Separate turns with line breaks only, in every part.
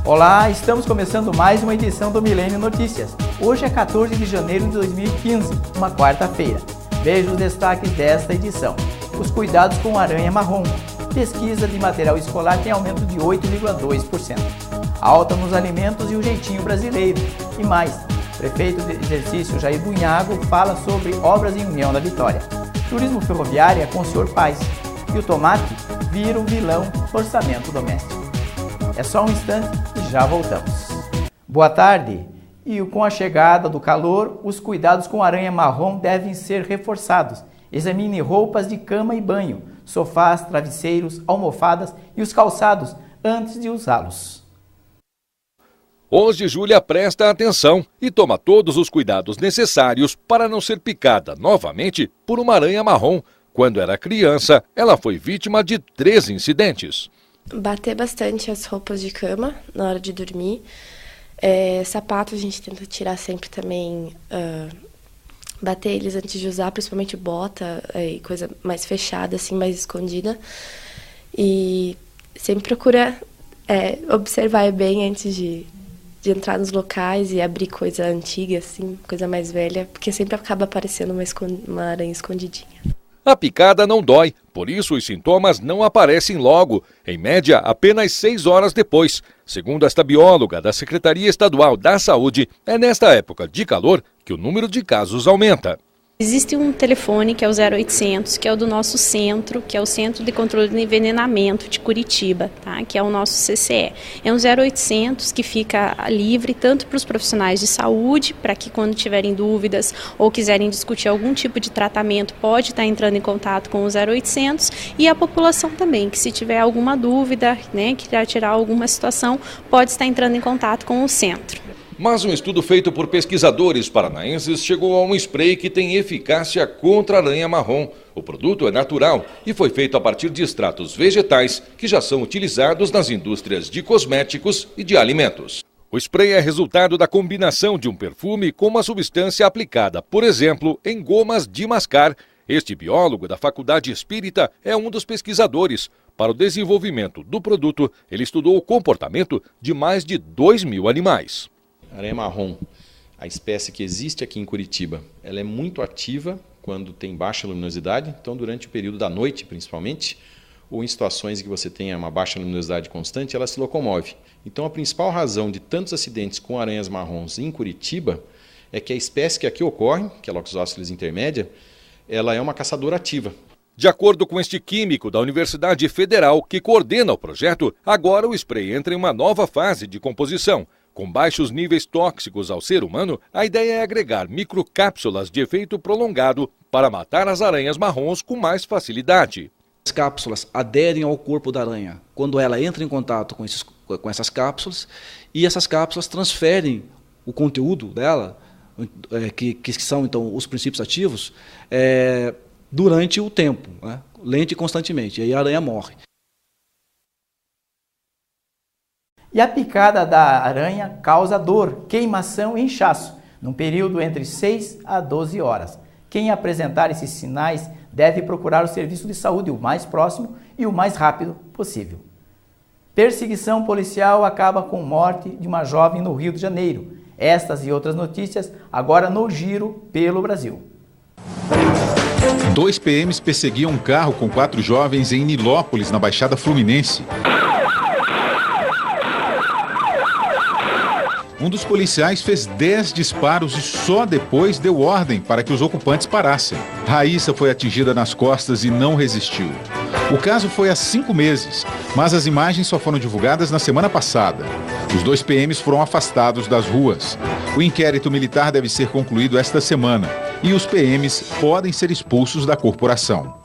Olá, estamos começando mais uma edição do Milênio Notícias. Hoje é 14 de janeiro de 2015, uma quarta-feira. Veja os destaques desta edição. Os cuidados com aranha marrom. Pesquisa de material escolar tem aumento de 8,2%. Alta nos alimentos e o jeitinho brasileiro. E mais, prefeito de exercício Jair Bunhago fala sobre obras em União da Vitória. Turismo ferroviário é com o Sr. Paz. E o tomate vira o vilão do orçamento doméstico. É só um instante e já voltamos. Boa tarde. E com a chegada do calor, os cuidados com aranha marrom devem ser reforçados. Examine roupas de cama e banho, sofás, travesseiros, almofadas e os calçados antes de usá-los.
Hoje, Júlia presta atenção e toma todos os cuidados necessários para não ser picada novamente por uma aranha marrom. Quando era criança, ela foi vítima de 3 incidentes.
Bater bastante as roupas de cama na hora de dormir. Sapato a gente tenta tirar sempre também, bater eles antes de usar, principalmente bota e coisa mais fechada, assim, mais escondida. E sempre procura observar bem antes de entrar nos locais e abrir coisa antiga, assim, coisa mais velha, porque sempre acaba aparecendo uma aranha escondidinha.
A picada não dói, por isso os sintomas não aparecem logo, em média apenas 6 horas depois. Segundo esta bióloga da Secretaria Estadual da Saúde, é nesta época de calor que o número de casos aumenta.
Existe um telefone que é o 0800, que é o do nosso centro, que é o Centro de Controle de Envenenamento de Curitiba, tá? Que é o nosso CCE. É um 0800 que fica livre tanto para os profissionais de saúde, para que quando tiverem dúvidas ou quiserem discutir algum tipo de tratamento, pode estar entrando em contato com o 0800, e a população também, que se tiver alguma dúvida, né, quiser tirar alguma situação, pode estar entrando em contato com o centro.
Mas um estudo feito por pesquisadores paranaenses chegou a um spray que tem eficácia contra a aranha marrom. O produto é natural e foi feito a partir de extratos vegetais que já são utilizados nas indústrias de cosméticos e de alimentos. O spray é resultado da combinação de um perfume com uma substância aplicada, por exemplo, em gomas de mascar. Este biólogo da Faculdade Espírita é um dos pesquisadores. Para o desenvolvimento do produto, ele estudou o comportamento de mais de 2.000 animais.
A aranha marrom, a espécie que existe aqui em Curitiba, ela é muito ativa quando tem baixa luminosidade, então durante o período da noite principalmente, ou em situações em que você tenha uma baixa luminosidade constante, ela se locomove. Então a principal razão de tantos acidentes com aranhas marrons em Curitiba é que a espécie que aqui ocorre, que é a Loxosceles intermédia, ela é uma caçadora ativa.
De acordo com este químico da Universidade Federal que coordena o projeto, agora o spray entra em uma nova fase de composição. Com baixos níveis tóxicos ao ser humano, a ideia é agregar microcápsulas de efeito prolongado para matar as aranhas marrons com mais facilidade.
As cápsulas aderem ao corpo da aranha quando ela entra em contato com essas cápsulas, e essas cápsulas transferem o conteúdo dela, que são então os princípios ativos, durante o tempo, né? Lente e constantemente, e aí a aranha morre.
E a picada da aranha causa dor, queimação e inchaço, num período entre 6 a 12 horas. Quem apresentar esses sinais deve procurar o serviço de saúde o mais próximo e o mais rápido possível. Perseguição policial acaba com morte de uma jovem no Rio de Janeiro. Estas e outras notícias agora no Giro pelo Brasil.
2 PMs perseguiam um carro com 4 jovens em Nilópolis, na Baixada Fluminense. Um dos policiais fez 10 disparos e só depois deu ordem para que os ocupantes parassem. Raíssa foi atingida nas costas e não resistiu. O caso foi há 5 meses, mas as imagens só foram divulgadas na semana passada. Os 2 PMs foram afastados das ruas. O inquérito militar deve ser concluído esta semana e os PMs podem ser expulsos da corporação.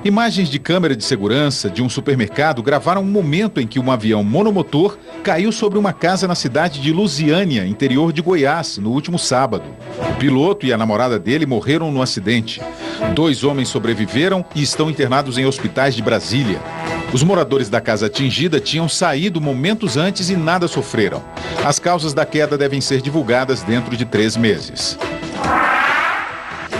Imagens de câmera de segurança de um supermercado gravaram um momento em que um avião monomotor caiu sobre uma casa na cidade de Lusiânia, interior de Goiás, no último sábado. O piloto e a namorada dele morreram no acidente. 2 homens sobreviveram e estão internados em hospitais de Brasília. Os moradores da casa atingida tinham saído momentos antes e nada sofreram. As causas da queda devem ser divulgadas dentro de 3 meses.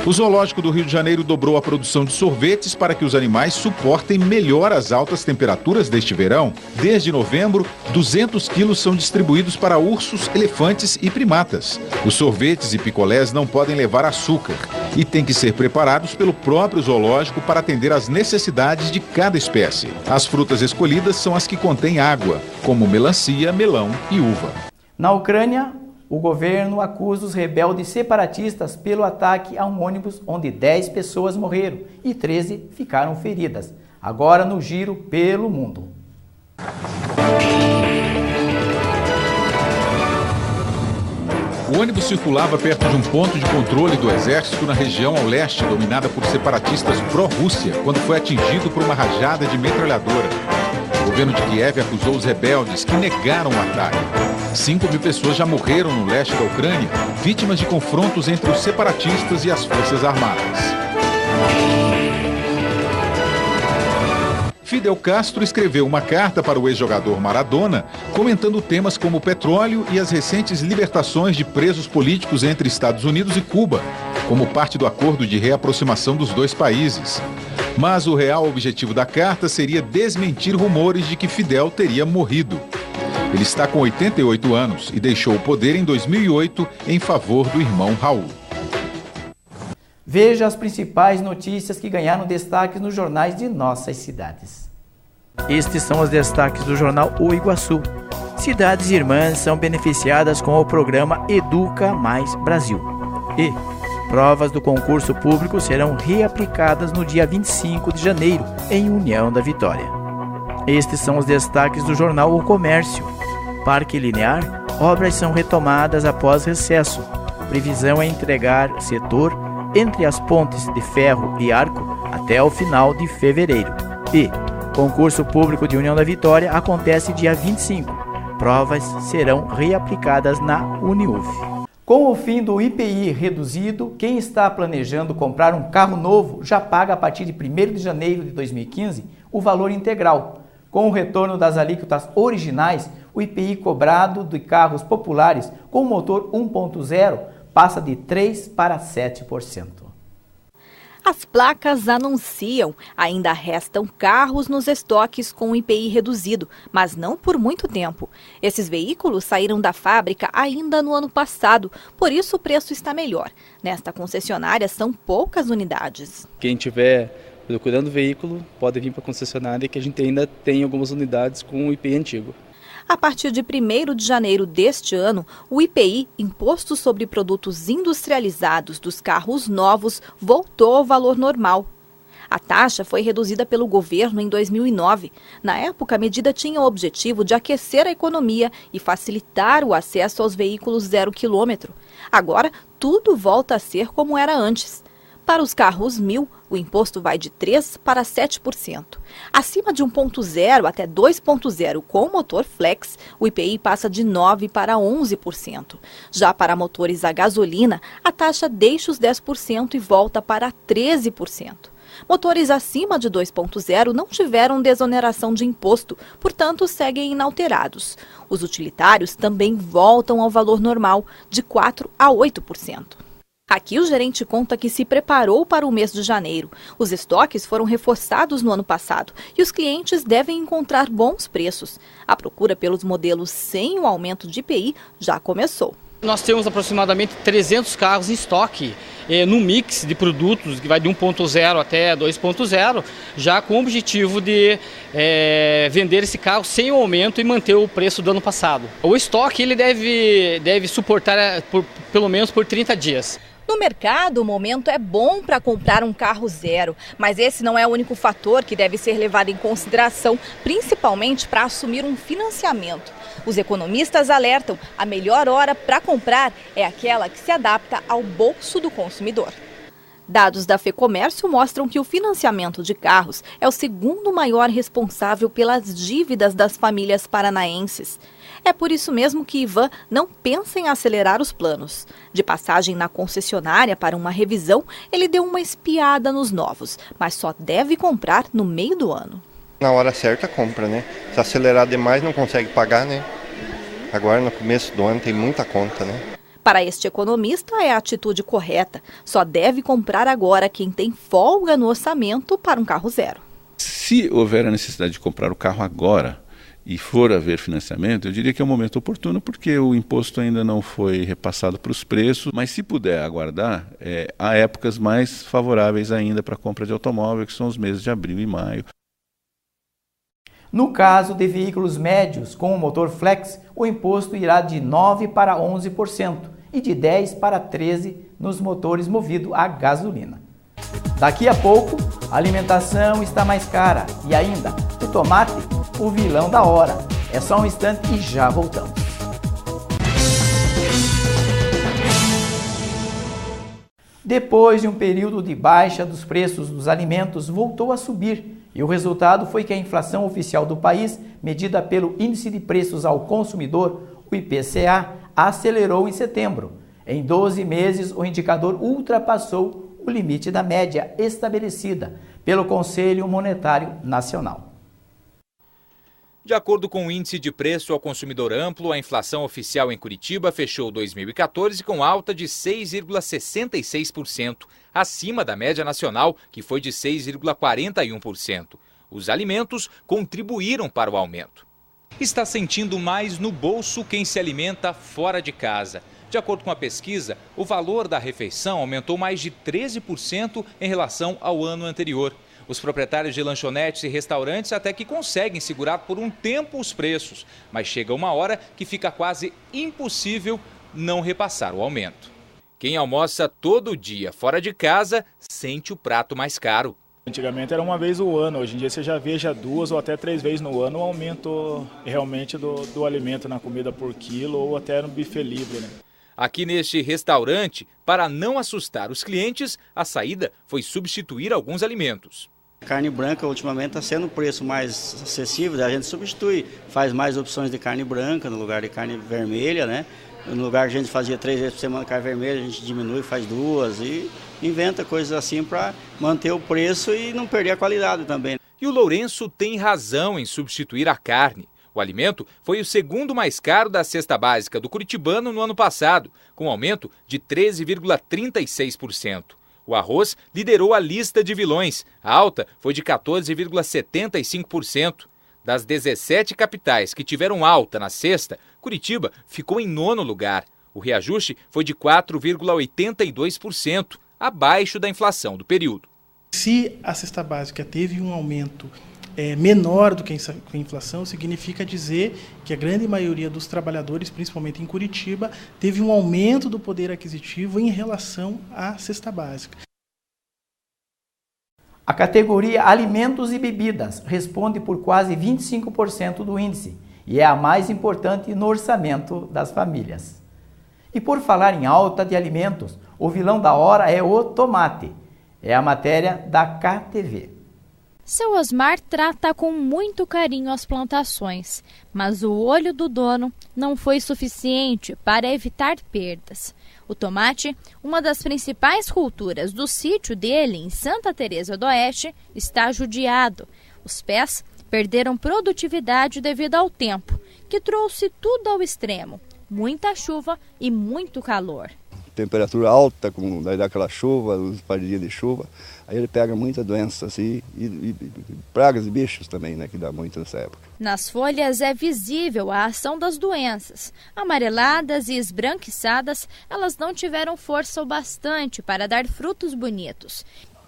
O Zoológico do Rio de Janeiro dobrou a produção de sorvetes para que os animais suportem melhor as altas temperaturas deste verão. Desde novembro, 200 quilos são distribuídos para ursos, elefantes e primatas. Os sorvetes e picolés não podem levar açúcar e têm que ser preparados pelo próprio zoológico para atender às necessidades de cada espécie. As frutas escolhidas são as que contêm água, como melancia, melão e uva.
Na Ucrânia, o governo acusa os rebeldes separatistas pelo ataque a um ônibus onde 10 pessoas morreram e 13 ficaram feridas. Agora no giro pelo mundo.
O ônibus circulava perto de um ponto de controle do exército na região ao leste, dominada por separatistas pró-Rússia, quando foi atingido por uma rajada de metralhadora. O governo de Kiev acusou os rebeldes, que negaram o ataque. 5.000 pessoas já morreram no leste da Ucrânia, vítimas de confrontos entre os separatistas e as forças armadas. Fidel Castro escreveu uma carta para o ex-jogador Maradona, comentando temas como o petróleo e as recentes libertações de presos políticos entre Estados Unidos e Cuba, como parte do acordo de reaproximação dos dois países. Mas o real objetivo da carta seria desmentir rumores de que Fidel teria morrido. Ele está com 88 anos e deixou o poder em 2008 em favor do irmão Raul.
Veja as principais notícias que ganharam destaques nos jornais de nossas cidades. Estes são os destaques do jornal O Iguaçu. Cidades irmãs são beneficiadas com o programa Educa Mais Brasil. E provas do concurso público serão reaplicadas no dia 25 de janeiro, em União da Vitória. Estes são os destaques do jornal O Comércio. Parque Linear, obras são retomadas após recesso. Previsão é entregar setor entre as pontes de ferro e arco até o final de fevereiro. E concurso público de União da Vitória acontece dia 25. Provas serão reaplicadas na Uniuf. Com o fim do IPI reduzido, quem está planejando comprar um carro novo já paga a partir de 1º de janeiro de 2015 o valor integral. Com o retorno das alíquotas originais, o IPI cobrado de carros populares com motor 1.0 passa de 3% para 7%.
As placas anunciam, ainda restam carros nos estoques com IPI reduzido, mas não por muito tempo. Esses veículos saíram da fábrica ainda no ano passado, por isso o preço está melhor. Nesta concessionária são poucas unidades.
Quem tiver procurando veículo pode vir para a concessionária, que a gente ainda tem algumas unidades com o IPI antigo.
A partir de 1º de janeiro deste ano, o IPI, Imposto sobre Produtos Industrializados dos Carros Novos, voltou ao valor normal. A taxa foi reduzida pelo governo em 2009. Na época, a medida tinha o objetivo de aquecer a economia e facilitar o acesso aos veículos 0 km. Agora, tudo volta a ser como era antes. Para os carros 1000, o imposto vai de 3% para 7%. Acima de 1.0 até 2.0 com motor flex, o IPI passa de 9% para 11%. Já para motores a gasolina, a taxa deixa os 10% e volta para 13%. Motores acima de 2.0 não tiveram desoneração de imposto, portanto seguem inalterados. Os utilitários também voltam ao valor normal, de 4% a 8%. Aqui o gerente conta que se preparou para o mês de janeiro. Os estoques foram reforçados no ano passado e os clientes devem encontrar bons preços. A procura pelos modelos sem o aumento de IPI já começou.
Nós temos aproximadamente 300 carros em estoque, no mix de produtos que vai de 1.0 até 2.0, já com o objetivo de vender esse carro sem o aumento e manter o preço do ano passado. O estoque ele deve suportar pelo menos por 30 dias.
No mercado, o momento é bom para comprar um carro zero, mas esse não é o único fator que deve ser levado em consideração, principalmente para assumir um financiamento. Os economistas alertam, a melhor hora para comprar é aquela que se adapta ao bolso do consumidor. Dados da FEComércio mostram que o financiamento de carros é o segundo maior responsável pelas dívidas das famílias paranaenses. É por isso mesmo que Ivan não pensa em acelerar os planos. De passagem na concessionária para uma revisão, ele deu uma espiada nos novos, mas só deve comprar no meio do ano.
Na hora certa compra, né? Se acelerar demais não consegue pagar, né? Agora no começo do ano tem muita conta, né?
Para este economista, é a atitude correta. Só deve comprar agora quem tem folga no orçamento para um carro zero.
Se houver a necessidade de comprar o carro agora e for haver financiamento, eu diria que é um momento oportuno, porque o imposto ainda não foi repassado para os preços, mas se puder aguardar, há épocas mais favoráveis ainda para a compra de automóvel, que são os meses de abril e maio.
No caso de veículos médios com o motor flex, o imposto irá de 9% para 11% e de 10% para 13% nos motores movidos a gasolina. Daqui a pouco, a alimentação está mais cara e ainda o tomate, o vilão da hora. É só um instante e já voltamos. Depois de um período de baixa dos preços dos alimentos, voltou a subir. E o resultado foi que a inflação oficial do país, medida pelo Índice de Preços ao Consumidor, o IPCA, acelerou em setembro. Em 12 meses, o indicador ultrapassou o limite da média estabelecida pelo Conselho Monetário Nacional.
De acordo com o Índice de Preço ao Consumidor Amplo, a inflação oficial em Curitiba fechou 2014 com alta de 6,66%, acima da média nacional, que foi de 6,41%. Os alimentos contribuíram para o aumento. Está sentindo mais no bolso quem se alimenta fora de casa. De acordo com a pesquisa, o valor da refeição aumentou mais de 13% em relação ao ano anterior. Os proprietários de lanchonetes e restaurantes até que conseguem segurar por um tempo os preços, mas chega uma hora que fica quase impossível não repassar o aumento. Quem almoça todo dia fora de casa sente o prato mais caro.
Antigamente era uma vez no ano, hoje em dia você já veja 2 ou até 3 vezes no ano o aumento realmente do alimento na comida por quilo ou até no buffet livre, né?
Aqui neste restaurante, para não assustar os clientes, a saída foi substituir alguns alimentos.
Carne branca ultimamente está sendo o preço mais acessível, a gente substitui, faz mais opções de carne branca no lugar de carne vermelha, né? No lugar que a gente fazia 3 vezes por semana carne vermelha, a gente diminui, faz 2 e inventa coisas assim para manter o preço e não perder a qualidade também.
E o Lourenço tem razão em substituir a carne. O alimento foi o segundo mais caro da cesta básica do curitibano no ano passado, com aumento de 13,36%. O arroz liderou a lista de vilões. A alta foi de 14,75%. Das 17 capitais que tiveram alta na cesta, Curitiba ficou em 9º lugar. O reajuste foi de 4,82%, abaixo da inflação do período.
Se a cesta básica teve um aumento menor do que a inflação, significa dizer que a grande maioria dos trabalhadores, principalmente em Curitiba, teve um aumento do poder aquisitivo em relação à cesta básica.
A categoria Alimentos e Bebidas responde por quase 25% do índice e é a mais importante no orçamento das famílias. E por falar em alta de alimentos, o vilão da hora é o tomate. É a matéria da KTV.
Seu Osmar trata com muito carinho as plantações, mas o olho do dono não foi suficiente para evitar perdas. O tomate, uma das principais culturas do sítio dele em Santa Teresa do Oeste, está judiado. Os pés perderam produtividade devido ao tempo, que trouxe tudo ao extremo, muita chuva e muito calor.
Temperatura alta, daí dá aquela chuva, uns par de dias de chuva, aí ele pega muita doença assim, e pragas e bichos também, né, que dá muito nessa época.
Nas folhas é visível a ação das doenças. Amareladas e esbranquiçadas, elas não tiveram força o bastante para dar frutos bonitos.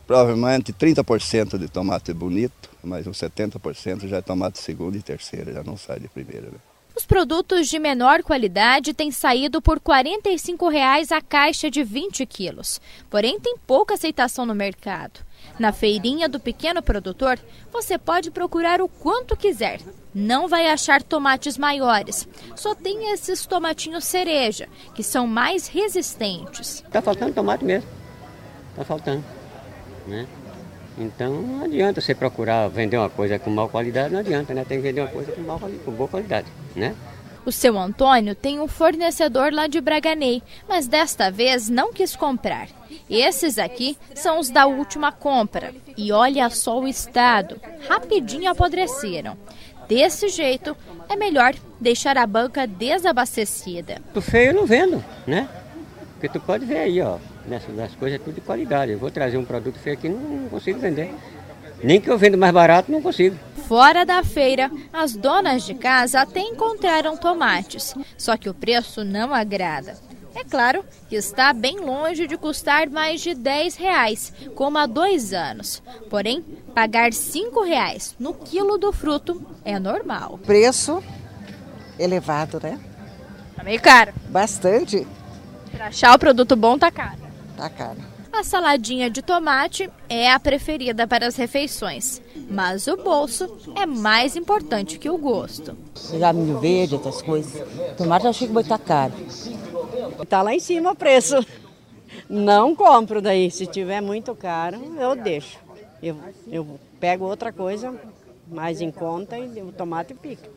Provavelmente 30% de tomate bonito, mas uns 70% já é tomate segunda e terceira, já não sai de primeira, né?
Os produtos de menor qualidade têm saído por R$ 45,00 a caixa de 20 quilos. Porém, tem pouca aceitação no mercado. Na feirinha do pequeno produtor, você pode procurar o quanto quiser. Não vai achar tomates maiores. Só tem esses tomatinhos cereja, que são mais resistentes.
Está faltando tomate mesmo. Está faltando, né? Então não adianta você procurar vender uma coisa com má qualidade, não adianta, né? Tem que vender uma coisa com boa qualidade, né?
O seu Antônio tem um fornecedor lá de Braganey, mas desta vez não quis comprar. Esses aqui são os da última compra. E olha só o estado, rapidinho apodreceram. Desse jeito, é melhor deixar a banca desabastecida.
O feio eu não vendo, né? Porque tu pode ver aí, ó, nessas coisas é tudo de qualidade. Eu vou trazer um produto feio aqui, não consigo vender. Nem que eu vendo mais barato, não consigo.
Fora da feira, as donas de casa até encontraram tomates, só que o preço não agrada. É claro que está bem longe de custar mais de R$10, como há 2 anos. Porém, pagar R$5 no quilo do fruto é normal.
Preço elevado, né?
Tá meio caro.
Bastante.
Para achar o produto bom tá caro.
Tá caro.
A saladinha de tomate é a preferida para as refeições, mas o bolso é mais importante que o gosto.
Já milho verde, outras coisas. Tomate eu achei que vai estar caro.
Tá lá em cima o preço. Não compro daí. Se tiver muito caro, eu deixo. Eu pego outra coisa mais em conta e o tomate fica.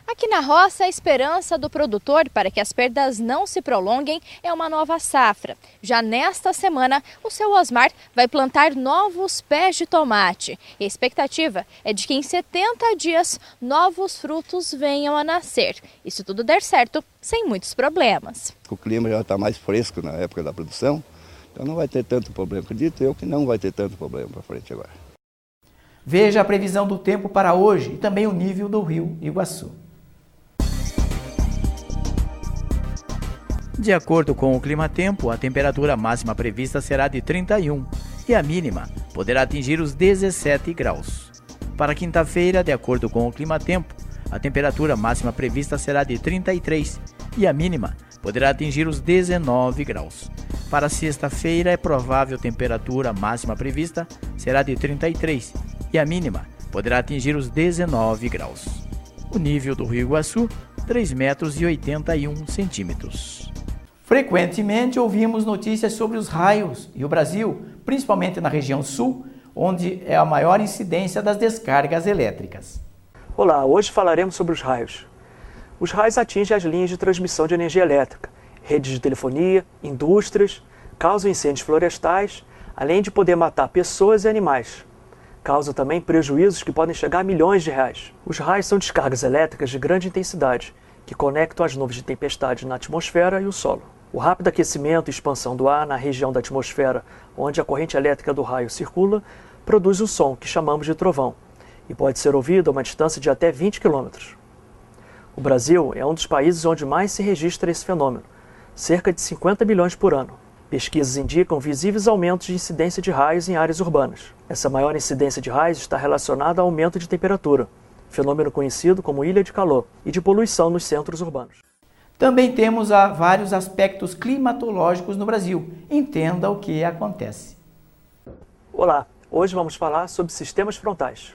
Aqui na roça, a esperança do produtor para que as perdas não se prolonguem é uma nova safra. Já nesta semana, o seu Osmar vai plantar novos pés de tomate. E a expectativa é de que em 70 dias novos frutos venham a nascer. E se tudo der certo, sem muitos problemas.
O clima já está mais fresco na época da produção, então não vai ter tanto problema. Acredito eu que não vai ter tanto problema para frente agora.
Veja a previsão do tempo para hoje e também o nível do rio Iguaçu. De acordo com o clima-tempo, a temperatura máxima prevista será de 31 e a mínima poderá atingir os 17 graus. Para quinta-feira, de acordo com o clima-tempo, a temperatura máxima prevista será de 33 e a mínima poderá atingir os 19 graus. Para sexta-feira, é provável a temperatura máxima prevista será de 33 e a mínima poderá atingir os 19 graus. O nível do rio Iguaçu, 3,81 metros. Frequentemente ouvimos notícias sobre os raios e o Brasil, principalmente na região sul, onde é a maior incidência das descargas elétricas.
Olá, hoje falaremos sobre os raios. Os raios atingem as linhas de transmissão de energia elétrica, redes de telefonia, indústrias, causam incêndios florestais, além de poder matar pessoas e animais. Causam também prejuízos que podem chegar a milhões de reais. Os raios são descargas elétricas de grande intensidade, que conectam as nuvens de tempestade na atmosfera e o solo. O rápido aquecimento e expansão do ar na região da atmosfera onde a corrente elétrica do raio circula produz um som que chamamos de trovão e pode ser ouvido a uma distância de até 20 km. O Brasil é um dos países onde mais se registra esse fenômeno, cerca de 50 milhões por ano. Pesquisas indicam visíveis aumentos de incidência de raios em áreas urbanas. Essa maior incidência de raios está relacionada ao aumento de temperatura, fenômeno conhecido como ilha de calor, e de poluição nos centros urbanos.
Também temos vários aspectos climatológicos no Brasil. Entenda o que acontece.
Olá, hoje vamos falar sobre sistemas frontais.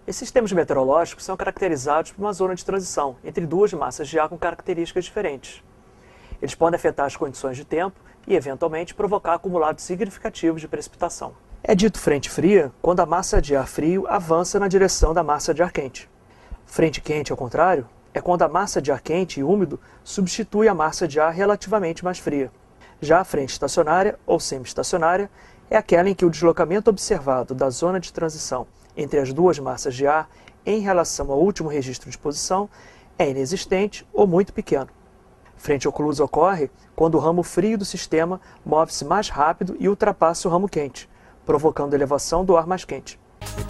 Esses sistemas meteorológicos são caracterizados por uma zona de transição entre duas massas de ar com características diferentes. Eles podem afetar as condições de tempo e, eventualmente, provocar acumulados significativos de precipitação. É dito frente fria quando a massa de ar frio avança na direção da massa de ar quente. Frente quente, ao contrário, é quando a massa de ar quente e úmido substitui a massa de ar relativamente mais fria. Já a frente estacionária ou semi-estacionária é aquela em que o deslocamento observado da zona de transição entre as duas massas de ar em relação ao último registro de posição é inexistente ou muito pequeno. Frente oclusa ocorre quando o ramo frio do sistema move-se mais rápido e ultrapassa o ramo quente, provocando elevação do ar mais quente.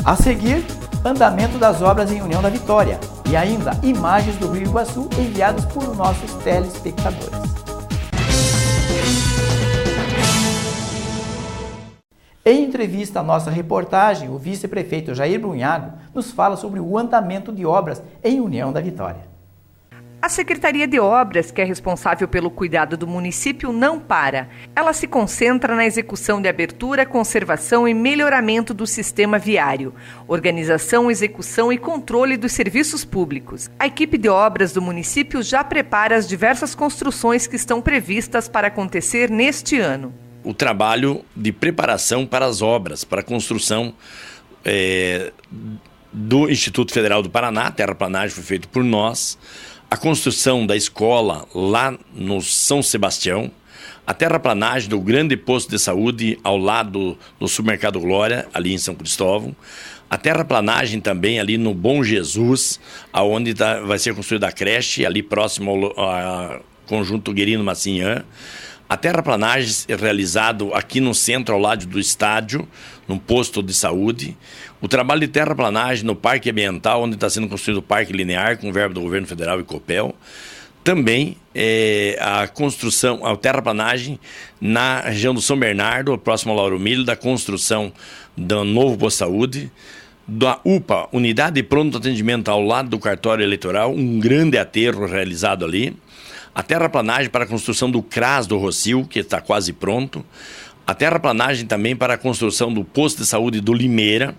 A seguir, andamento das obras em União da Vitória e ainda imagens do rio Iguaçu enviadas por nossos telespectadores. Em entrevista à nossa reportagem, o vice-prefeito Jair Brunhago nos fala sobre o andamento de obras em União da Vitória.
A Secretaria de Obras, que é responsável pelo cuidado do município, não para. Ela se concentra na execução de abertura, conservação e melhoramento do sistema viário, organização, execução e controle dos serviços públicos. A equipe de obras do município já prepara as diversas construções que estão previstas para acontecer neste ano.
O trabalho de preparação para as obras, para a construção do Instituto Federal do Paraná, a terraplanagem foi feita por nós, a construção da escola lá no São Sebastião, a terraplanagem do grande posto de saúde ao lado do Supermercado Glória, ali em São Cristóvão, a terraplanagem também ali no Bom Jesus, aonde vai ser construída a creche, ali próximo ao conjunto Guerino Massinhã, A terraplanagem é realizado aqui no centro, ao lado do estádio, num posto de saúde. O trabalho de terraplanagem no Parque Ambiental, onde está sendo construído o Parque Linear, com verba do Governo Federal e Copel. Também a construção, a terraplanagem na região do São Bernardo, próximo ao Lauro Milho, da construção do novo posto de saúde. Da UPA, Unidade de Pronto Atendimento, ao lado do cartório eleitoral, um grande aterro realizado ali. A terraplanagem para a construção do CRAS do Rocio, que está quase pronto. A terraplanagem também para a construção do posto de saúde do Limeira.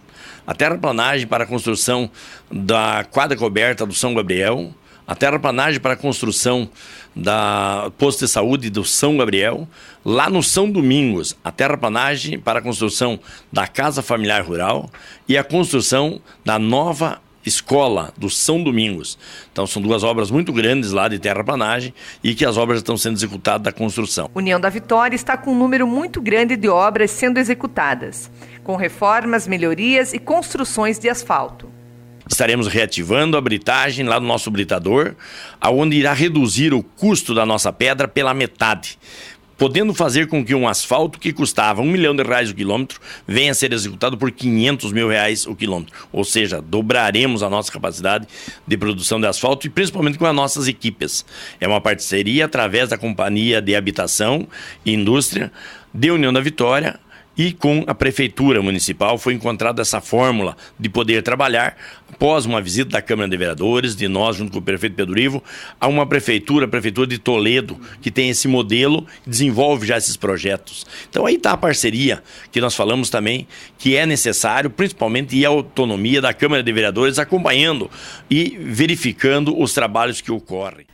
A terraplanagem para a construção da quadra coberta do São Gabriel. A terraplanagem para a construção da posto de saúde do São Gabriel. Lá no São Domingos, a terraplanagem para a construção da Casa Familiar Rural e a construção da nova escola do São Domingos. Então são duas obras muito grandes lá de terraplanagem e que as obras estão sendo executadas da construção.
União da Vitória está com um número muito grande de obras sendo executadas, com reformas, melhorias e construções de asfalto.
Estaremos reativando a britagem lá no nosso britador, aonde irá reduzir o custo da nossa pedra pela metade, podendo fazer com que um asfalto que custava R$1 milhão o quilômetro venha a ser executado por R$500 mil o quilômetro. Ou seja, dobraremos a nossa capacidade de produção de asfalto e principalmente com as nossas equipes. É uma parceria através da Companhia de Habitação e Indústria de União da Vitória, e com a Prefeitura Municipal foi encontrada essa fórmula de poder trabalhar após uma visita da Câmara de Vereadores, de nós junto com o prefeito Pedro Ivo, a uma prefeitura, a Prefeitura de Toledo, que tem esse modelo e desenvolve já esses projetos. Então aí está a parceria que nós falamos também, que é necessário, principalmente, e a autonomia da Câmara de Vereadores acompanhando e verificando os trabalhos que ocorrem.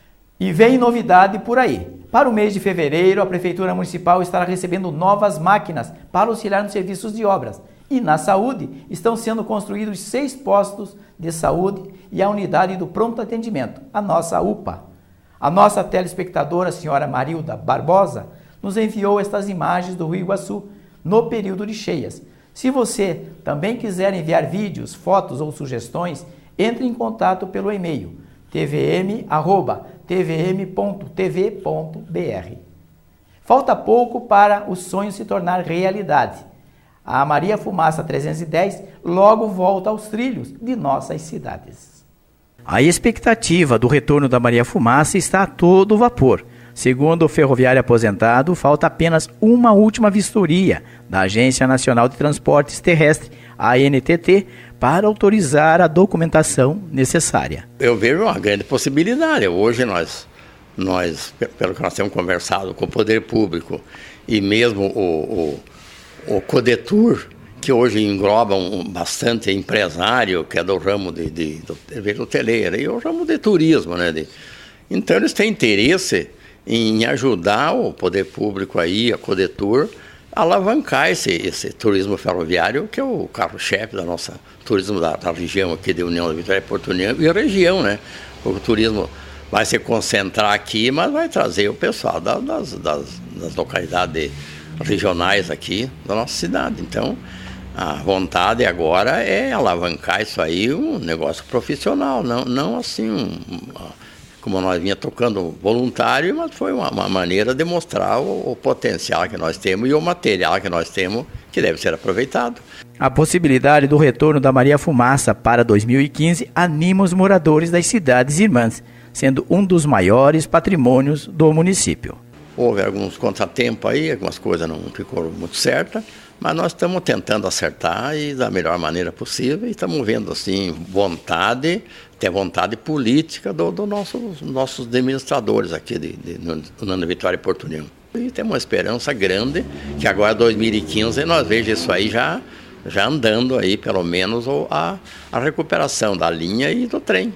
E vem novidade por aí. Para o mês de fevereiro, a Prefeitura Municipal estará recebendo novas máquinas para auxiliar nos serviços de obras. E na saúde, estão sendo construídos 6 postos de saúde e a unidade do pronto atendimento, a nossa UPA. A nossa telespectadora, a senhora Marilda Barbosa, nos enviou estas imagens do Rio Iguaçu no período de cheias. Se você também quiser enviar vídeos, fotos ou sugestões, entre em contato pelo e-mail tvm@tvm.tv.br. Falta pouco para o sonho se tornar realidade. A Maria Fumaça 310 logo volta aos trilhos de nossas cidades. A expectativa do retorno da Maria Fumaça está a todo vapor. Segundo o ferroviário aposentado, falta apenas uma última vistoria da Agência Nacional de Transportes Terrestres, ANTT, para autorizar a documentação necessária.
Eu vejo uma grande possibilidade. Hoje nós, pelo que nós temos conversado com o poder público e mesmo o Codetur, que hoje engloba bastante empresário, que é do ramo de hoteleira e o ramo de turismo, né? Então eles têm interesse em ajudar o poder público aí, a Codetur, a alavancar esse turismo ferroviário, que é o carro-chefe da nossa turismo da região aqui de União da Vitória e Porto União e a região, né? O turismo vai se concentrar aqui, mas vai trazer o pessoal das localidades regionais aqui da nossa cidade. Então, a vontade agora é alavancar isso aí, um negócio profissional, não assim como nós vinha tocando voluntário, mas foi uma maneira de mostrar o potencial que nós temos e o material que nós temos que deve ser aproveitado.
A possibilidade do retorno da Maria Fumaça para 2015 anima os moradores das cidades irmãs, sendo um dos maiores patrimônios do município.
Houve alguns contratempos aí, algumas coisas não ficou muito certas, mas nós estamos tentando acertar e da melhor maneira possível e estamos vendo assim vontade política dos nossos administradores aqui de União da Vitória e Porto União. E temos uma esperança grande que agora 2015 nós vejamos isso aí já andando aí, pelo menos a recuperação da linha e do trem.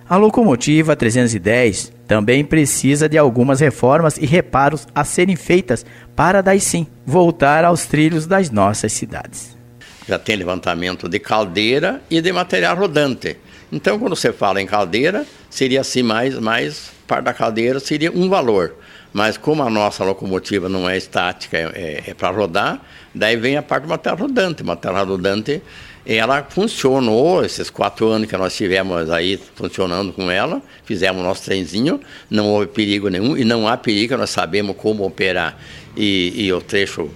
A locomotiva 310 também precisa de algumas reformas e reparos a serem feitas para daí sim voltar aos trilhos das nossas cidades.
Já tem levantamento de caldeira e de material rodante. Então, quando você fala em caldeira, seria assim, mais parte da caldeira seria um valor. Mas como a nossa locomotiva não é estática, é para rodar, daí vem a parte do material rodante. O material rodante, ela funcionou, esses 4 anos que nós tivemos aí funcionando com ela, fizemos nosso trenzinho, não houve perigo nenhum, e não há perigo, nós sabemos como operar e o trecho,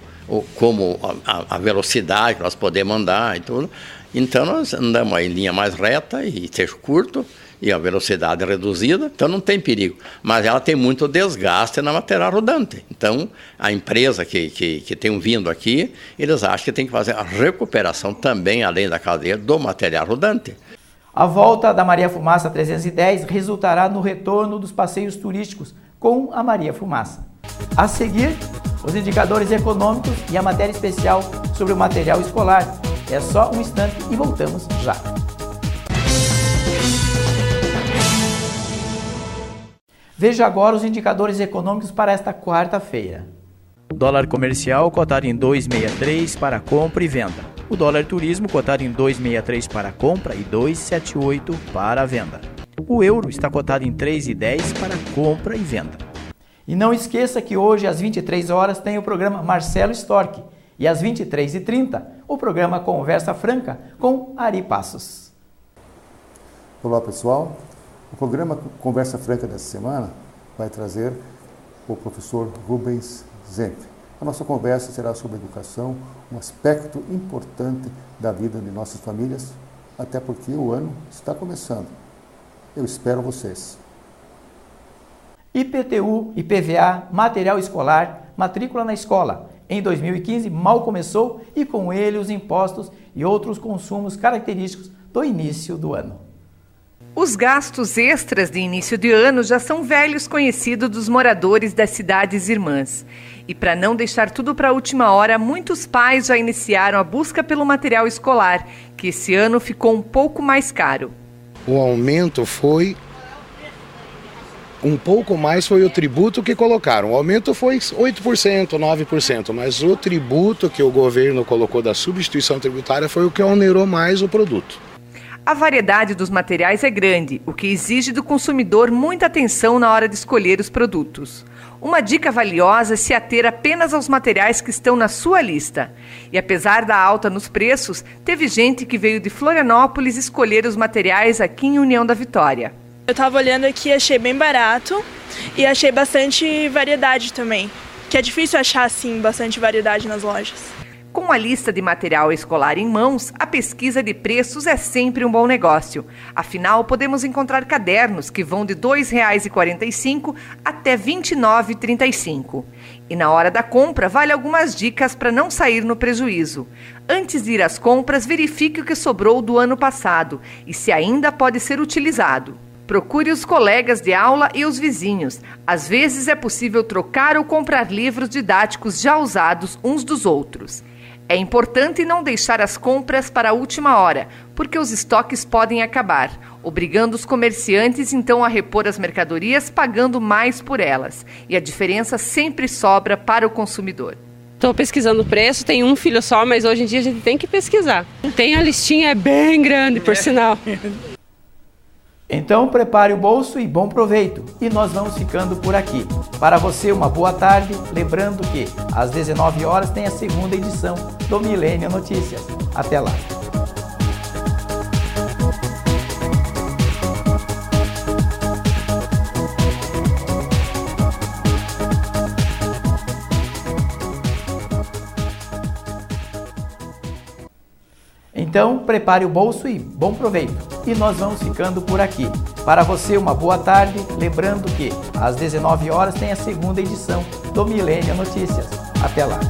como a velocidade que nós podemos andar e tudo. Então nós andamos em linha mais reta e trecho curto, e a velocidade reduzida, então não tem perigo. Mas ela tem muito desgaste na material rodante. Então, a empresa que tem vindo aqui, eles acham que tem que fazer a recuperação também, além da caldeira, do material rodante.
A volta da Maria Fumaça 310 resultará no retorno dos passeios turísticos com a Maria Fumaça. A seguir, os indicadores econômicos e a matéria especial sobre o material escolar. É só um instante e voltamos já. Veja agora os indicadores econômicos para esta quarta-feira. Dólar comercial cotado em 2,63 para compra e venda. O dólar turismo cotado em 2,63 para compra e 2,78 para venda. O euro está cotado em 3,10 para compra e venda. E não esqueça que hoje às 23 horas tem o programa Marcelo Storck e às 23h30 o programa Conversa Franca com Ari Passos.
Olá pessoal. O programa Conversa Franca dessa semana vai trazer o professor Rubens Zenf. A nossa conversa será sobre educação, um aspecto importante da vida de nossas famílias, até porque o ano está começando. Eu espero vocês.
IPTU, IPVA, material escolar, matrícula na escola. Em 2015 mal começou e com ele os impostos e outros consumos característicos do início do ano.
Os gastos extras de início de ano já são velhos conhecidos dos moradores das cidades irmãs. E para não deixar tudo para a última hora, muitos pais já iniciaram a busca pelo material escolar, que esse ano ficou um pouco mais caro.
O aumento foi um pouco mais, foi o tributo que colocaram. O aumento foi 8%, 9%, mas o tributo que o governo colocou da substituição tributária foi o que onerou mais o produto.
A variedade dos materiais é grande, o que exige do consumidor muita atenção na hora de escolher os produtos. Uma dica valiosa é se ater apenas aos materiais que estão na sua lista. E apesar da alta nos preços, teve gente que veio de Florianópolis escolher os materiais aqui em União da Vitória.
Eu estava olhando aqui, achei bem barato e achei bastante variedade também, que é difícil achar assim bastante variedade nas lojas.
Com a lista de material escolar em mãos, a pesquisa de preços é sempre um bom negócio. Afinal, podemos encontrar cadernos que vão de R$ 2,45 até R$ 29,35. E na hora da compra, vale algumas dicas para não sair no prejuízo. Antes de ir às compras, verifique o que sobrou do ano passado e se ainda pode ser utilizado. Procure os colegas de aula e os vizinhos. Às vezes é possível trocar ou comprar livros didáticos já usados uns dos outros. É importante não deixar as compras para a última hora, porque os estoques podem acabar, obrigando os comerciantes então a repor as mercadorias pagando mais por elas. E a diferença sempre sobra para o consumidor.
Estou pesquisando o preço, tem um filho só, mas hoje em dia a gente tem que pesquisar. Tem a listinha, é bem grande, por sinal.
Então prepare o bolso e bom proveito. E nós vamos ficando por aqui. Para você uma boa tarde, lembrando que às 19 horas tem a segunda edição do Milênio Notícias. Até lá. Então, prepare o bolso e bom proveito. E nós vamos ficando por aqui. Para você, uma boa tarde. Lembrando que às 19 horas tem a segunda edição do Milênio Notícias. Até lá.